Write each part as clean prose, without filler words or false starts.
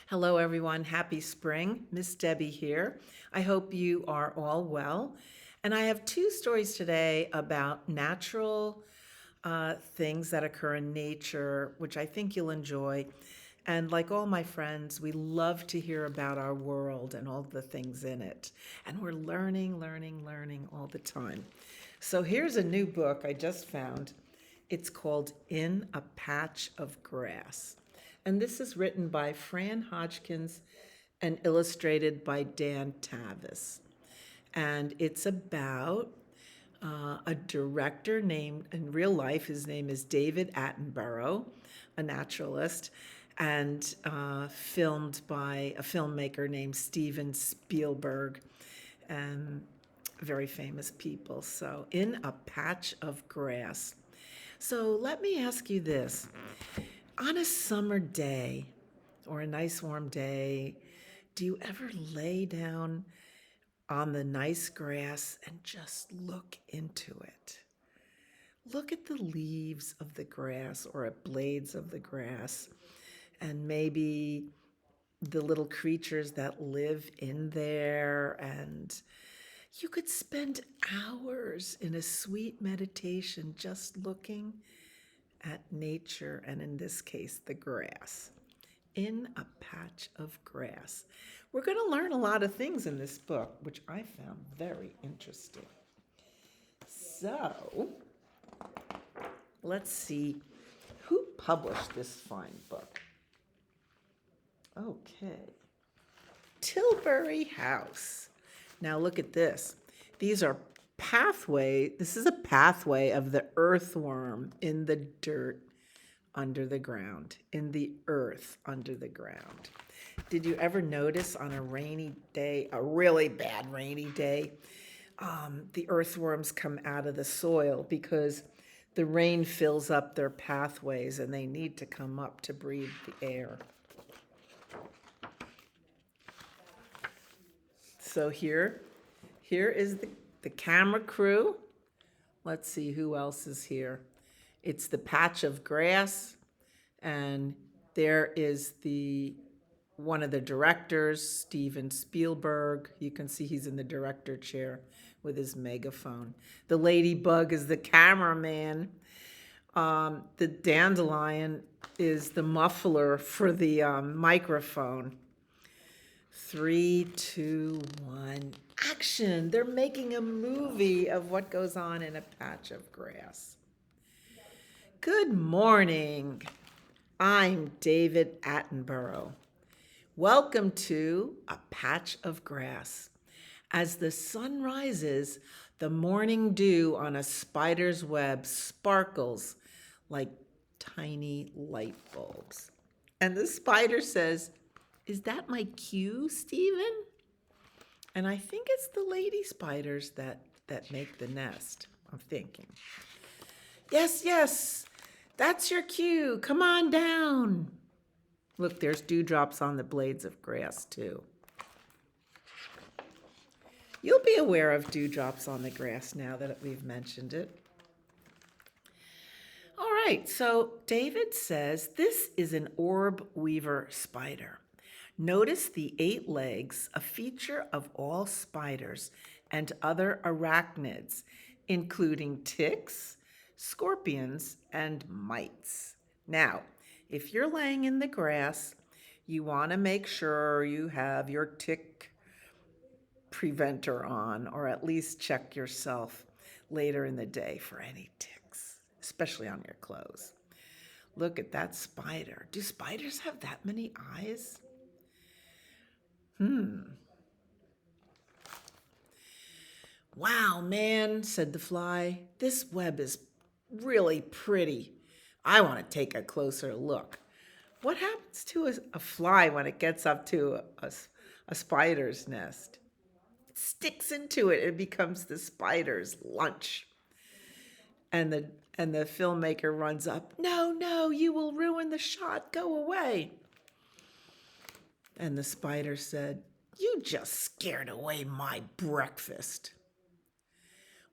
Hello, everyone. Happy spring. Miss Debbie here. I hope you are all well. And I have two stories today about natural things that occur in nature, which I think you'll enjoy. And like all my friends, we love to hear about our world and all the things in it. And we're learning all the time. So here's a new book I just found. It's called In a Patch of Grass. And this is written by Fran Hodgkins and illustrated by Dan Tavis. And it's about a director named, in real life, his name is David Attenborough, a naturalist, and filmed by a filmmaker named Steven Spielberg, and very famous people. So, In a Patch of Grass. So, let me ask you this. On a summer day or a nice warm day, do you ever lay down on the nice grass and just look into it? Look at the leaves of the grass or at blades of the grass, and maybe the little creatures that live in there. And you could spend hours in a sweet meditation just looking at nature, and in this case, the grass. In a Patch of Grass. We're going to learn a lot of things in this book, which I found very interesting. So, let's see who published this fine book. Okay, Tilbury House. Now, look at this. These are this is a pathway of the earthworm in the dirt under the ground, in the earth under the ground. Did you ever notice on a rainy day, a really bad rainy day, the earthworms come out of the soil because the rain fills up their pathways and they need to come up to breathe the air. So here is the camera crew. Let's see who else is here. It's the patch of grass, and there is one of the directors, Steven Spielberg. You can see he's in the director chair with his megaphone. The ladybug is the cameraman. The dandelion is the muffler for the microphone. 3, 2, 1, action! They're making a movie of what goes on in a patch of grass. Good morning. I'm David Attenborough. Welcome to A Patch of Grass. As the sun rises, the morning dew on a spider's web sparkles like tiny light bulbs. And the spider says, "Is that my cue, Stephen?" And I think it's the lady spiders that make the nest, I'm thinking. Yes, that's your cue. Come on down. Look, there's dewdrops on the blades of grass, too. You'll be aware of dewdrops on the grass now that we've mentioned it. All right, so David says this is an orb weaver spider. Notice the 8 legs, a feature of all spiders and other arachnids, including ticks, scorpions, and mites. Now, if you're laying in the grass, you want to make sure you have your tick preventer on, or at least check yourself later in the day for any ticks, especially on your clothes. Look at that spider. Do spiders have that many eyes? Wow, man, said the fly. This web is really pretty. I want to take a closer look. What happens to a fly when it gets up to a spider's nest? It sticks into it and becomes the spider's lunch. And the filmmaker runs up. No, you will ruin the shot. Go away. And the spider said, "You just scared away my breakfast."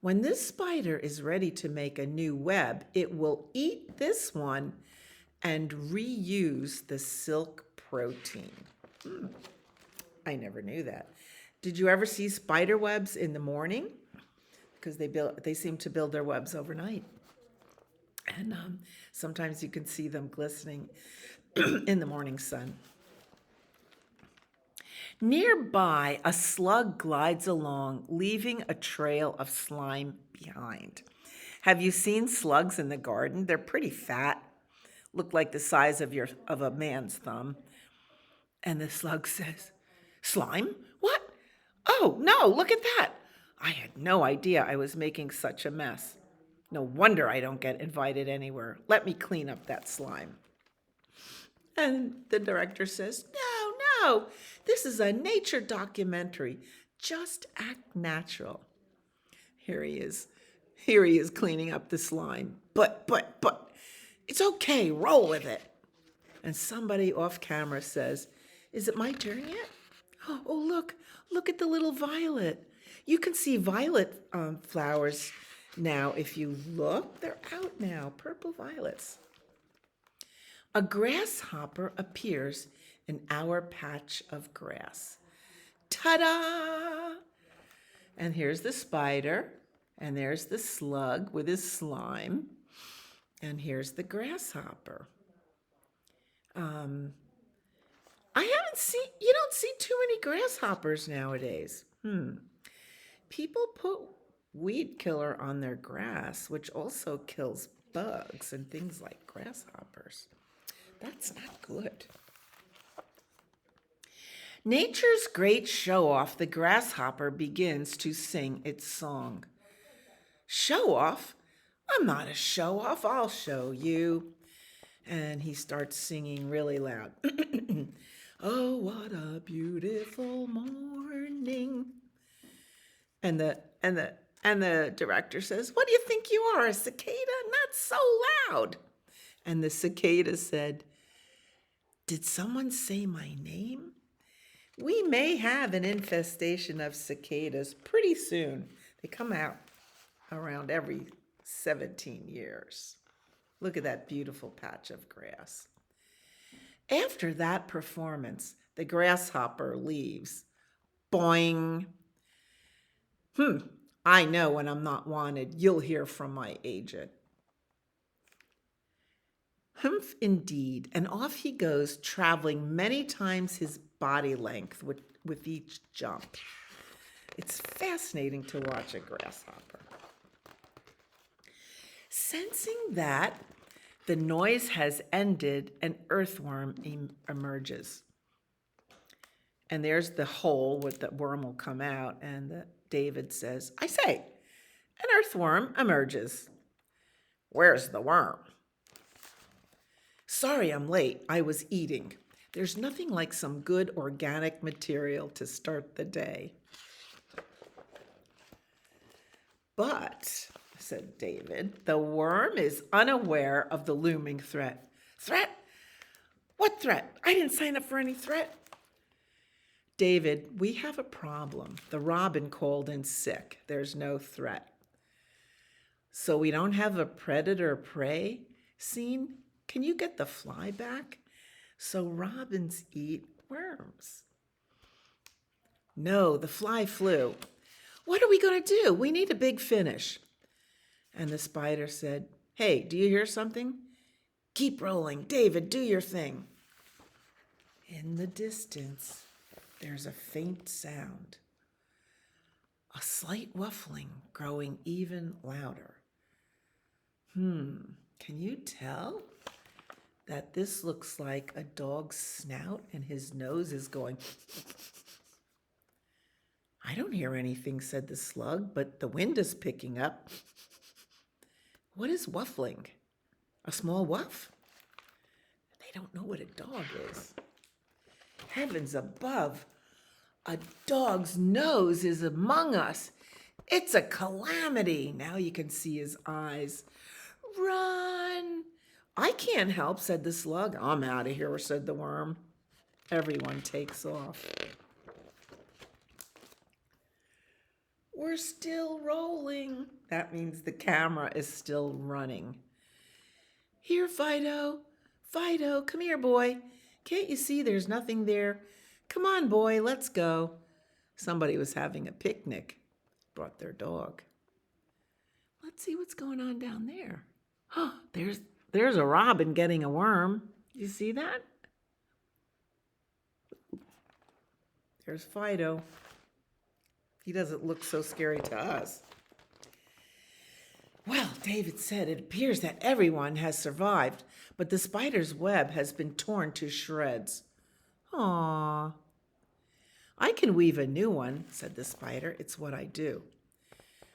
When this spider is ready to make a new web, it will eat this one and reuse the silk protein. I never knew that. Did you ever see spider webs in the morning? Because they seem to build their webs overnight. And sometimes you can see them glistening in the morning sun. Nearby, a slug glides along, leaving a trail of slime behind. Have you seen slugs in the garden? They're pretty fat, look like the size of a man's thumb. And the slug says, "Slime? What? Oh, no, look at that. I had no idea I was making such a mess. No wonder I don't get invited anywhere. Let me clean up that slime." And the director says, "No, no, this is a nature documentary. Just act natural." Here he is. Here he is cleaning up the slime. But, it's okay, roll with it. And somebody off camera says, "Is it my turn yet?" Oh, look at the little violet. You can see violet flowers now if you look. They're out now, purple violets. A grasshopper appears in our patch of grass. Ta-da! And here's the spider, and there's the slug with his slime, and here's the grasshopper. You don't see too many grasshoppers nowadays. People put weed killer on their grass, which also kills bugs and things like grasshoppers. That's not good. Nature's great show-off, the grasshopper begins to sing its song. Show-off? I'm not a show-off, I'll show you. And he starts singing really loud. Oh, what a beautiful morning. And the director says, "What do you think you are, a cicada? Not so loud." And the cicada said, "Did someone say my name? We may have an infestation of cicadas pretty soon. They come out around every 17 years. Look at that beautiful patch of grass." After that performance, the grasshopper leaves. Boing. I know when I'm not wanted, you'll hear from my agent. Humph, indeed, and off he goes, traveling many times his body length with each jump. It's fascinating to watch a grasshopper. Sensing that the noise has ended, an earthworm emerges. And there's the hole where the worm will come out, and David says, "I say, an earthworm emerges." "Where's the worm?" "Sorry I'm late. I was eating. There's nothing like some good organic material to start the day." "But," said David, "the worm is unaware of the looming threat." "Threat? What threat? I didn't sign up for any threat." "David, we have a problem. The robin called in sick. There's no threat. So we don't have a predator-prey scene? Can you get the fly back? So robins eat worms." "No, the fly flew." "What are we going to do? We need a big finish." And the spider said, "Hey, do you hear something? Keep rolling. David, do your thing." In the distance, there's a faint sound, a slight wuffling growing even louder. Can you tell that this looks like a dog's snout and his nose is going? "I don't hear anything," said the slug, "but the wind is picking up." "What is wuffling? A small wuff?" They don't know what a dog is. Heavens above, a dog's nose is among us. It's a calamity. Now you can see his eyes. "Run!" "I can't help," said the slug. "I'm out of here," said the worm. Everyone takes off. We're still rolling. That means the camera is still running. "Here, Fido. Fido, come here, boy. Can't you see there's nothing there? Come on, boy, let's go. Somebody was having a picnic, brought their dog. Let's see what's going on down there. Oh, there's a robin getting a worm. You see that? There's Fido. He doesn't look so scary to us. Well, David said it appears that everyone has survived, but the spider's web has been torn to shreds. Aww. I can weave a new one, said the spider. It's what I do.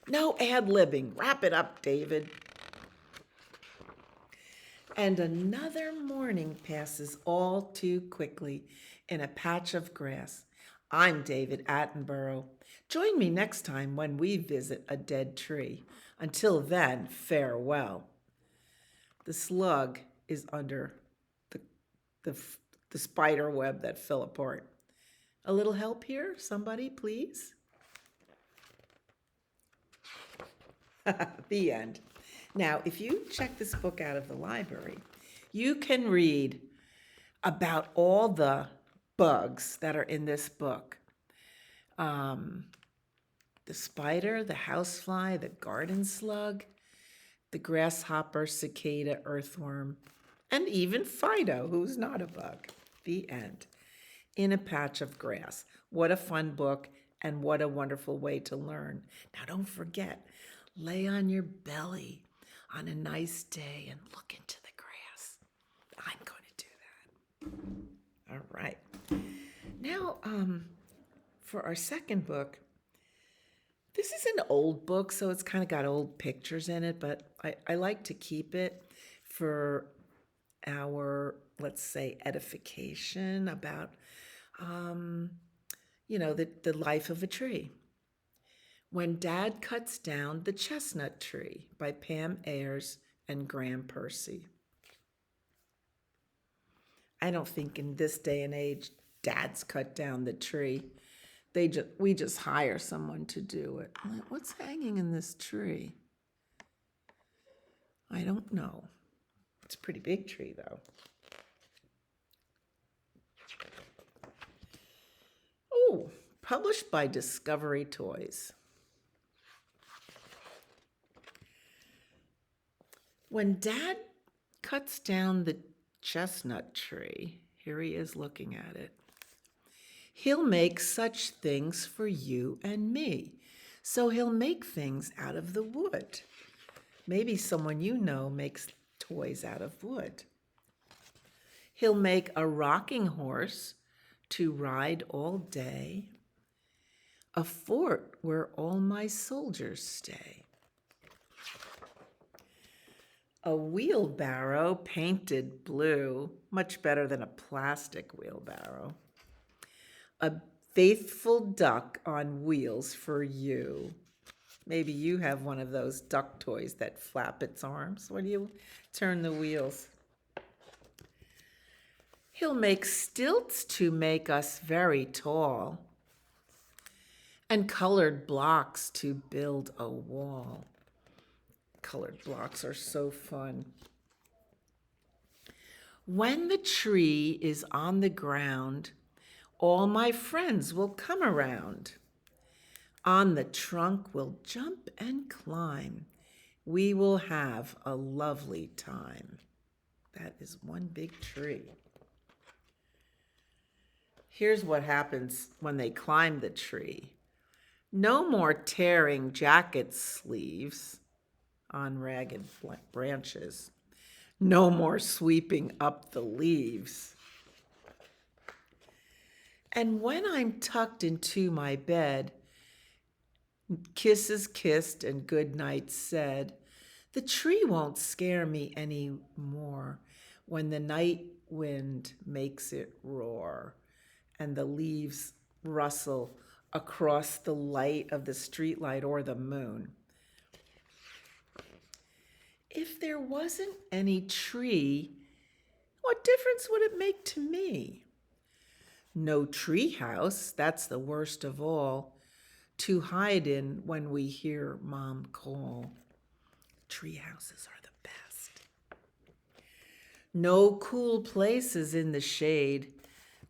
No ad-libbing. Wrap it up, David. And another morning passes all too quickly in a patch of grass. I'm David Attenborough. Join me next time when we visit a dead tree. Until then, farewell. The slug is under the spider web that fell apart. A little help here, somebody, please? The end. Now, if you check this book out of the library, you can read about all the bugs that are in this book. The spider, the housefly, the garden slug, the grasshopper, cicada, earthworm, and even Fido, who's not a bug. The end. In a patch of grass. What a fun book, and what a wonderful way to learn. Now, don't forget, lay on your belly on a nice day and look into the grass. I'm going to do that. All right. Now, for our second book, this is an old book, so it's kind of got old pictures in it, but I like to keep it for our, let's say, edification about, the life of a tree. When Dad Cuts Down the Chestnut Tree by Pam Ayres and Graham Percy. I don't think in this day and age, dads cut down the tree. We just hire someone to do it. What's hanging in this tree? I don't know. It's a pretty big tree, though. Oh, published by Discovery Toys. When Dad cuts down the chestnut tree, here he is looking at it. He'll make such things for you and me. So he'll make things out of the wood. Maybe someone you know makes toys out of wood. He'll make a rocking horse to ride all day, a fort where all my soldiers stay, a wheelbarrow painted blue, much better than a plastic wheelbarrow, a faithful duck on wheels for you. Maybe you have one of those duck toys that flap its arms when you turn the wheels. He'll make stilts to make us very tall, and colored blocks to build a wall. Colored blocks are so fun. When the tree is on the ground, all my friends will come around. On the trunk we'll jump and climb. We will have a lovely time. That is one big tree. Here's what happens when they climb the tree. No more tearing jacket sleeves on ragged branches. No more sweeping up the leaves. And when I'm tucked into my bed, kisses kissed and good night said, the tree won't scare me any more when the night wind makes it roar and the leaves rustle across the light of the streetlight or the moon. If there wasn't any tree, what difference would it make to me? No tree house, that's the worst of all, to hide in when we hear Mom call. Tree houses are the best. No cool places in the shade,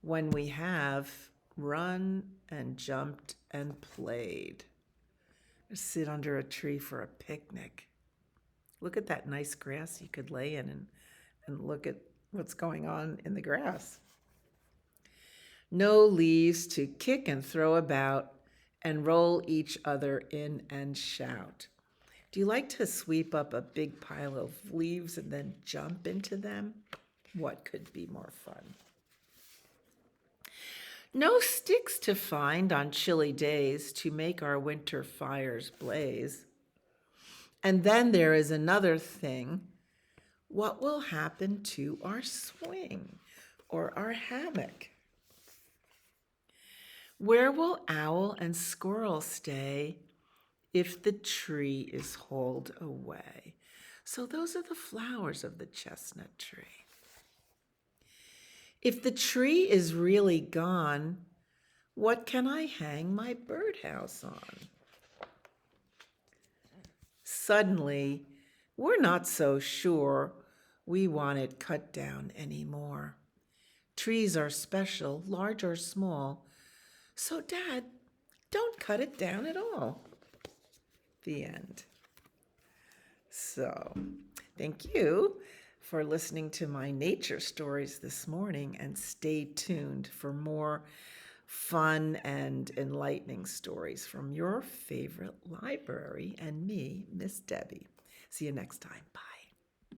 when we have run and jumped and played. Sit under a tree for a picnic. Look at that nice grass you could lay in and look at what's going on in the grass. No leaves to kick and throw about and roll each other in and shout. Do you like to sweep up a big pile of leaves and then jump into them? What could be more fun? No sticks to find on chilly days to make our winter fires blaze. And then there is another thing. What will happen to our swing or our hammock? Where will owl and squirrel stay if the tree is hauled away? So those are the flowers of the chestnut tree. If the tree is really gone, what can I hang my birdhouse on? Suddenly, we're not so sure we want it cut down anymore. Trees are special, large or small, so Dad, don't cut it down at all. The end. So, thank you for listening to my nature stories this morning, and stay tuned for more fun and enlightening stories from your favorite library and me, Miss Debbie. See you next time. Bye.